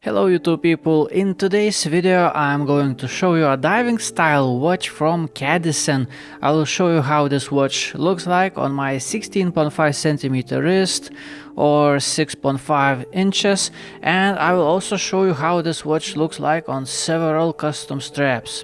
Hello YouTube people, in today's video I'm going to show you a diving style watch from Cadisen. I will show you how this watch looks like on my 16.5 cm wrist or 6.5 inches, and I will also show you how this watch looks like on several custom straps.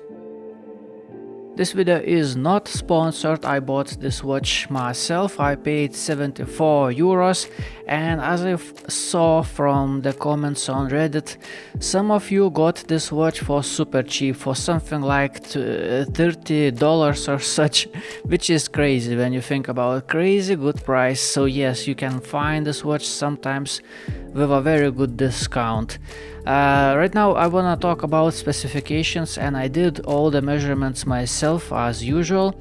This video is not sponsored. I bought this watch myself. I paid 74 euros, and as I saw from the comments on Reddit, some of you got this watch for super cheap, for something like $30 or such, which is crazy when you think about it. Crazy good price. So yes, you can find this watch sometimes with a very good discount. Right now I wanna talk about specifications, and I did all the measurements myself as usual.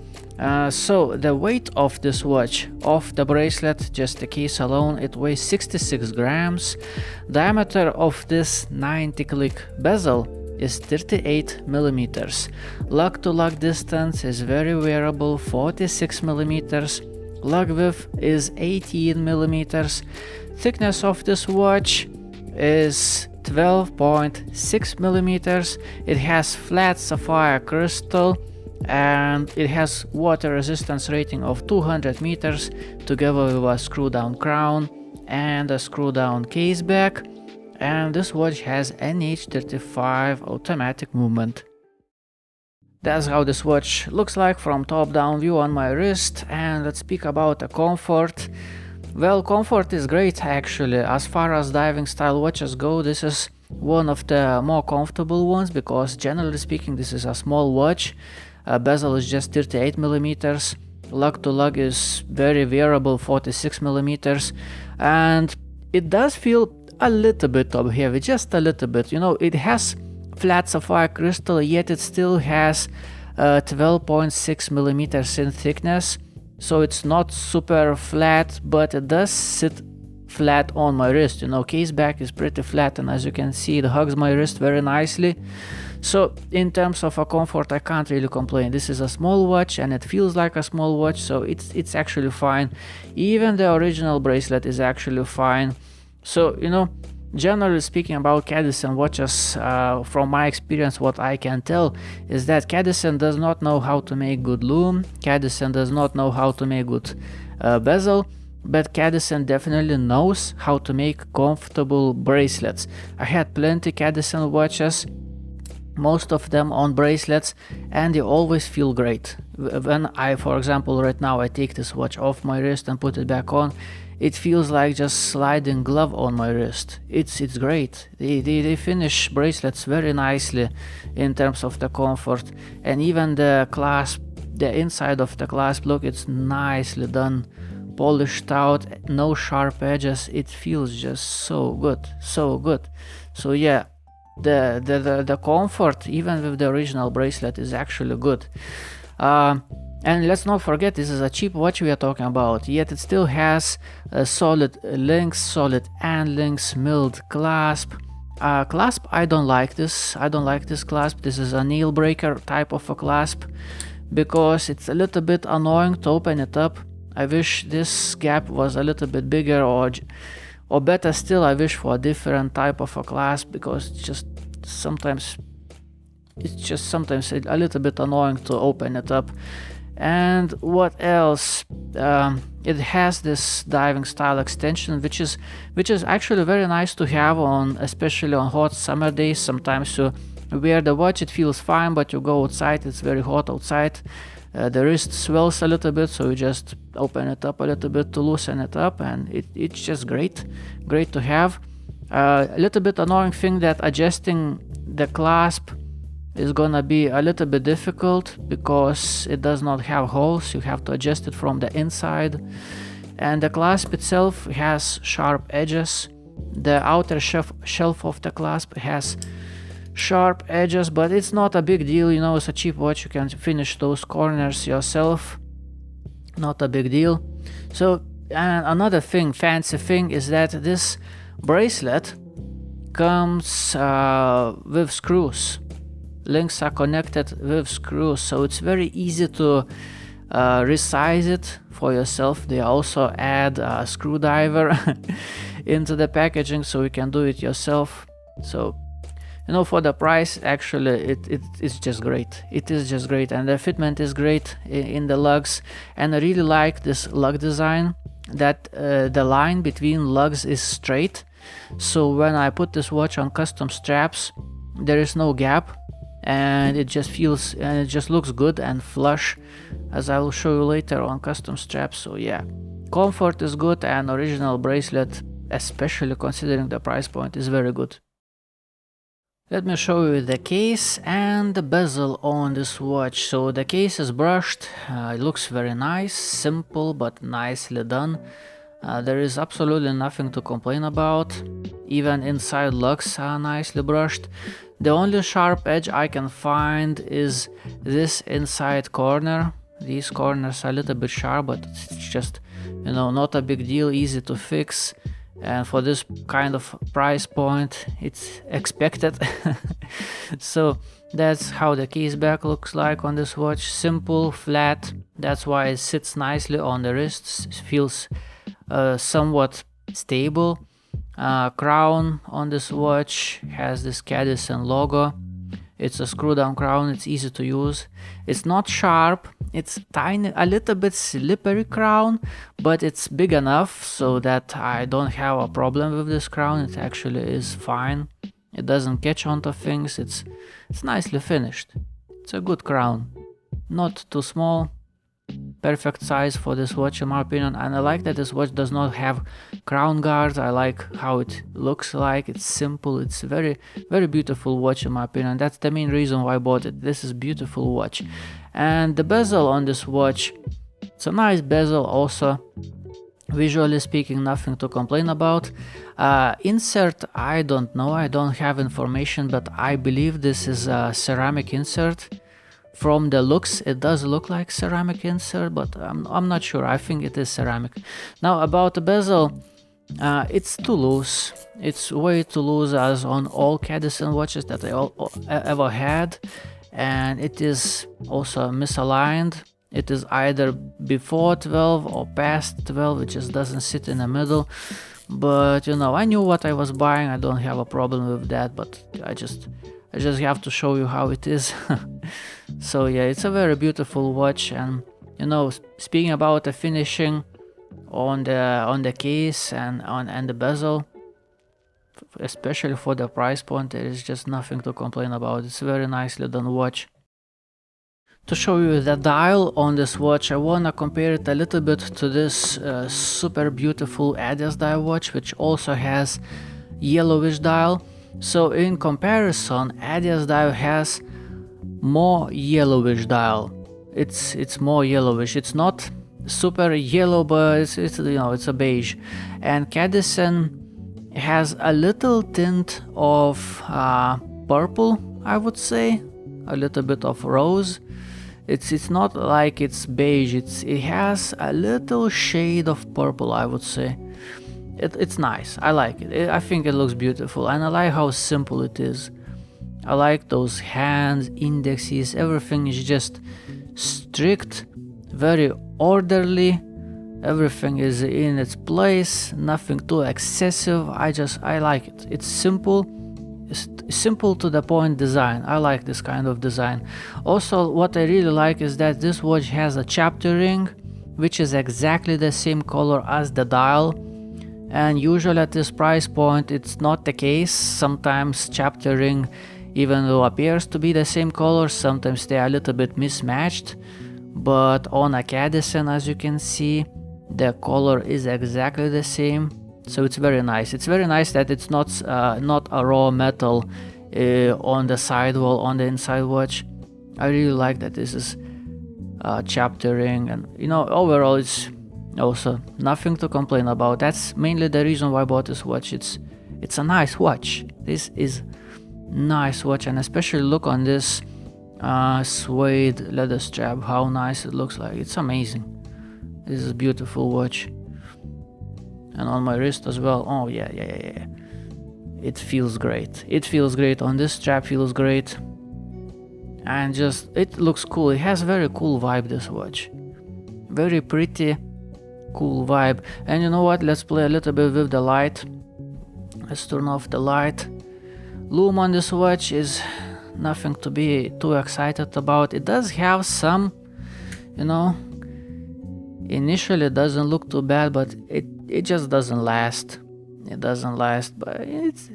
So the weight of this watch, of the bracelet, just the case alone, it weighs 66 grams. Diameter of this 90 click bezel is 38 millimeters. Lug to lug distance is very variable, 46 millimeters. Lug width is 18 millimeters. Thickness of this watch is 12.6 millimeters. It has flat sapphire crystal, and it has water resistance rating of 200 meters together with a screw down crown and a screw down case back, and this watch has NH35 automatic movement. That's how this watch looks like from top down view on my wrist. And let's speak about the comfort. Well, comfort is great actually. As far as diving style watches go, this is one of the more comfortable ones, because generally speaking this is a small watch. Bezel is just 38 millimeters. Lug to lug is very variable, 46 millimeters, and it does feel a little bit top heavy, just a little bit. You know, it has flat sapphire crystal, yet it still has 12.6 millimeters in thickness. So it's not super flat, but it does sit flat on my wrist. You know, case back is pretty flat, and as you can see, it hugs my wrist very nicely. So in terms of a comfort, I can't really complain. This is a small watch and it feels like a small watch, so it's actually fine. Even the original bracelet is actually fine. So, you know, generally speaking about Cadisen watches, from my experience, what I can tell is that Cadisen does not know how to make good lume. Cadisen does not know how to make good bezel, but Cadisen definitely knows how to make comfortable bracelets. I had plenty Cadisen watches, most of them on bracelets, and they always feel great. When I, for example, right now I take this watch off my wrist and put it back on, it feels like just sliding glove on my wrist. It's great. They finish bracelets very nicely in terms of the comfort, and even the clasp, the inside of the clasp, look, it's nicely done, polished out, no sharp edges. It feels just so good, so good. So yeah, the comfort even with the original bracelet is actually good. And let's not forget, this is a cheap watch we are talking about, yet it still has solid links, solid end links, milled clasp. Clasp, I don't like this. I don't like this clasp. This is a nail breaker type of a clasp, because it's a little bit annoying to open it up. I wish this gap was a little bit bigger, or better still, I wish for a different type of a clasp, because it's just sometimes a little bit annoying to open it up. And what else? It has this diving style extension, which is actually very nice to have on, especially on hot summer days. Sometimes you wear the watch, it feels fine, but you go outside, it's very hot outside. The wrist swells a little bit, so you just open it up a little bit to loosen it up, and it's just great to have. A little bit annoying thing that adjusting the clasp is gonna be a little bit difficult, because it does not have holes. You have to adjust it from the inside, and the clasp itself has sharp edges. The outer shelf of the clasp has sharp edges, but it's not a big deal. You know, it's a cheap watch, you can finish those corners yourself, not a big deal. So, and another thing, fancy thing, is that this bracelet comes with screws. Links are connected with screws, so it's very easy to resize it for yourself. They also add a screwdriver into the packaging, so you can do it yourself. So, you know, for the price, actually, it's just great. It is just great, and the fitment is great in the lugs. And I really like this lug design, that the line between lugs is straight. So when I put this watch on custom straps, there is no gap, and it just feels, and it just looks good and flush, as I will show you later on custom straps. So yeah, comfort is good, and original bracelet, especially considering the price point, is very good. Let me show you the case and the bezel on this watch. So the case is brushed, it looks very nice, simple but nicely done. There is absolutely nothing to complain about. Even inside lugs are nicely brushed. The only sharp edge I can find is this inside corner. These corners are a little bit sharp, but it's just, you know, not a big deal, easy to fix. And for this kind of price point, it's expected. So that's how the case back looks like on this watch. Simple, flat. That's why it sits nicely on the wrists. It feels somewhat stable. Crown on this watch has this Cadisen logo. It's a screw down crown, it's easy to use. It's not sharp, it's tiny, a little bit slippery crown, but it's big enough so that I don't have a problem with this crown. It actually is fine. It doesn't catch onto things, it's nicely finished. It's a good crown. Not too small. Perfect size for this watch in my opinion, and I like that this watch does not have crown guards. I like how it looks like. It's simple. It's very beautiful watch in my opinion. That's the main reason why I bought it. This is beautiful watch. And the bezel on this watch, it's a nice bezel also. Visually speaking, nothing to complain about. Insert, I don't know, I don't have information, but I believe this is a ceramic insert. From the looks, it does look like ceramic insert, but I'm not sure. I think it is ceramic. Now about the bezel, it's too loose. It's way too loose, as on all Cadisen watches that I ever had, and it is also misaligned. It is either before 12 or past 12. It just doesn't sit in the middle. But you know, I knew what I was buying. I don't have a problem with that, but I just have to show you how it is. So yeah, it's a very beautiful watch. And you know, speaking about the finishing on the case and the bezel, especially for the price point, there is just nothing to complain about. It's a very nicely done watch. To show you the dial on this watch, I wanna compare it a little bit to this super beautiful Adidas dial watch, which also has yellowish dial. So in comparison, Adidas dial has more yellowish dial. It's more yellowish. It's not super yellow, but it's you know, it's a beige. And Cadisen has a little tint of purple, I would say, a little bit of rose. It's not like it's beige. It has a little shade of purple, I would say. It's nice. I like it. I think it looks beautiful, and I like how simple it is. I like those hands, indexes, everything is just strict, very orderly. Everything is in its place, nothing too excessive. I like it. It's simple. It's simple to the point design. I like this kind of design. Also, what I really like is that this watch has a chapter ring, which is exactly the same color as the dial. And usually at this price point, it's not the case. Sometimes chapter ring, even though appears to be the same color, sometimes they are a little bit mismatched. But on a Cadisen, as you can see, the color is exactly the same. So it's very nice. It's very nice that it's not a raw metal on the sidewall on the inside watch. I really like that this is chapter ring, and you know, overall it's also nothing to complain about. That's mainly the reason why I bought this watch. It's a nice watch. This is nice watch, and especially look on this suede leather strap, how nice it looks like. It's amazing. This is a beautiful watch. And on my wrist as well. Oh yeah. It feels great. It feels great. On this strap feels great. And just, it looks cool. It has very cool vibe, this watch. Very pretty, cool vibe. And you know what? Let's play a little bit with the light. Let's turn off the light. Lume on this watch is nothing to be too excited about. It does have some, you know, initially it doesn't look too bad, but it just doesn't last. It doesn't last, but it's,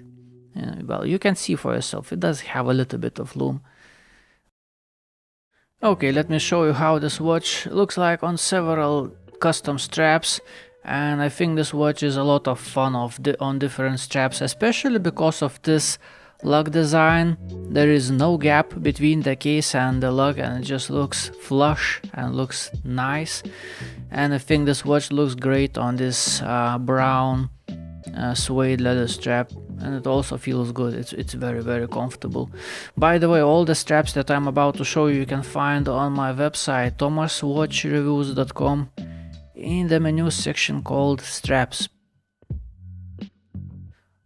well, you can see for yourself. It does have a little bit of lume. Okay, let me show you how this watch looks like on several custom straps. And I think this watch is a lot of fun on different straps, especially because of this lug design. There is no gap between the case and the lug, and it just looks flush and looks nice. And I think this watch looks great on this brown suede leather strap, and it also feels good. It's very, very comfortable. By the way, all the straps that I'm about to show you can find on my website thomaswatchreviews.com in the menu section called straps.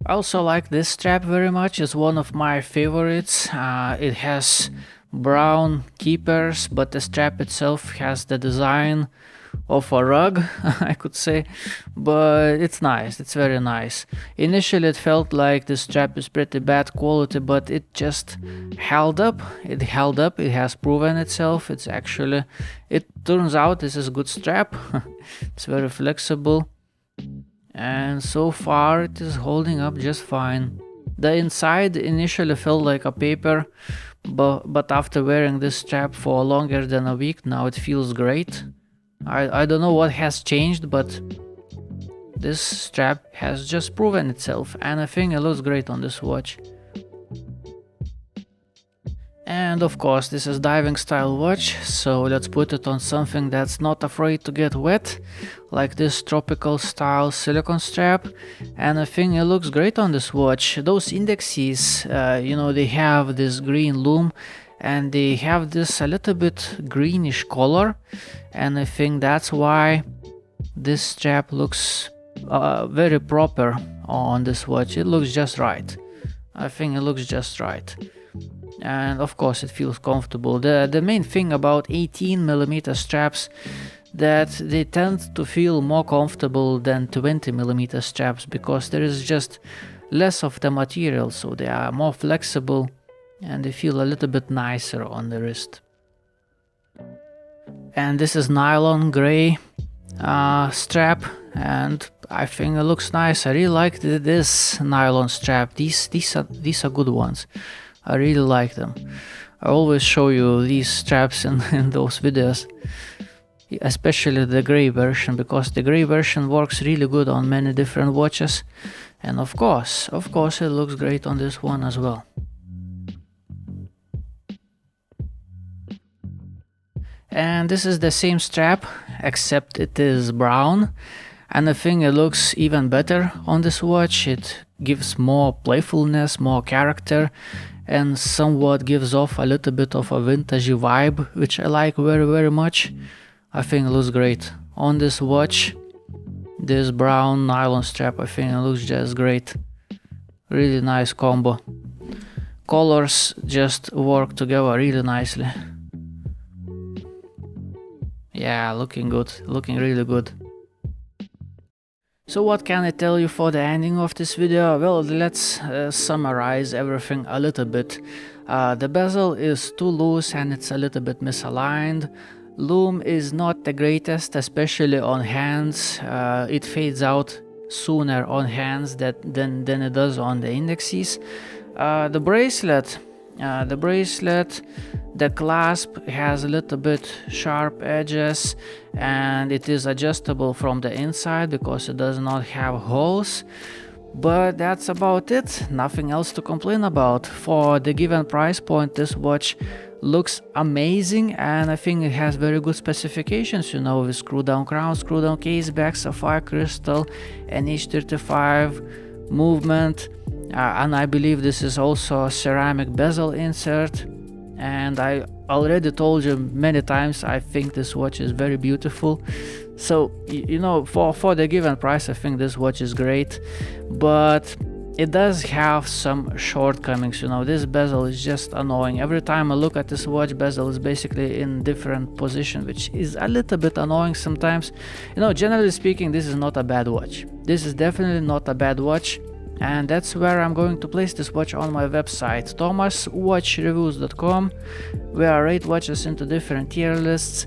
I also like this strap very much. It's one of my favorites. It has brown keepers, but the strap itself has the design of a rug, I could say, but it's nice. It's very nice. Initially it felt like the strap is pretty bad quality, but it just held up. It has proven itself. It turns out this is a good strap. It's very flexible, and so far it is holding up just fine. The inside initially felt like a paper, but after wearing this strap for longer than a week now it feels great. I don't know what has changed, but this strap has just proven itself, and I think it looks great on this watch. And of course this is diving style watch, so let's put it on something that's not afraid to get wet, like this tropical style silicone strap, and I think it looks great on this watch. Those indexes, you know, they have this green lume, and they have this a little bit greenish color, and I think that's why this strap looks very proper on this watch. It looks just right. I think it looks just right. And of course it feels comfortable. The main thing about 18mm straps, that they tend to feel more comfortable than 20mm straps, because there is just less of the material, so they are more flexible and they feel a little bit nicer on the wrist. And this is nylon gray strap, and I think it looks nice. I really like this nylon strap. These are good ones. I really like them. I always show you these straps in those videos, especially the gray version, because the gray version works really good on many different watches, and of course it looks great on this one as well. And this is the same strap, except it is brown, and I think it looks even better on this watch. It gives more playfulness, more character, and somewhat gives off a little bit of a vintagey vibe, which I like very, very much. I think it looks great on this watch. This brown nylon strap, I think it looks just great. Really nice combo. Colors just work together really nicely. Yeah, looking good, looking really good. So what can I tell you for the ending of this video? Well, let's summarize everything a little bit. The bezel is too loose and it's a little bit misaligned. Lume is not the greatest, especially on hands. It fades out sooner on hands than it does on the indexes. The bracelet, the clasp has a little bit sharp edges, and it is adjustable from the inside because it does not have holes. But that's about it, nothing else to complain about. For the given price point, this watch looks amazing, and I think it has very good specifications, you know, with screw down crown, screw down case, back sapphire crystal, NH35 movement, and I believe this is also a ceramic bezel insert. And I already told you many times, I think this watch is very beautiful. So, you know, for the given price, I think this watch is great, but it does have some shortcomings. You know, this bezel is just annoying. Every time I look at this watch, bezel is basically in different position, which is a little bit annoying sometimes. You know, generally speaking, this is not a bad watch. This is definitely not a bad watch. and that's where I'm going to place this watch on my website, thomaswatchreviews.com, where I rate watches into different tier lists.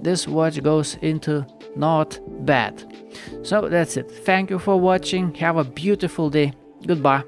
This watch goes into not bad. So that's it. Thank you for watching. Have a beautiful day. Goodbye.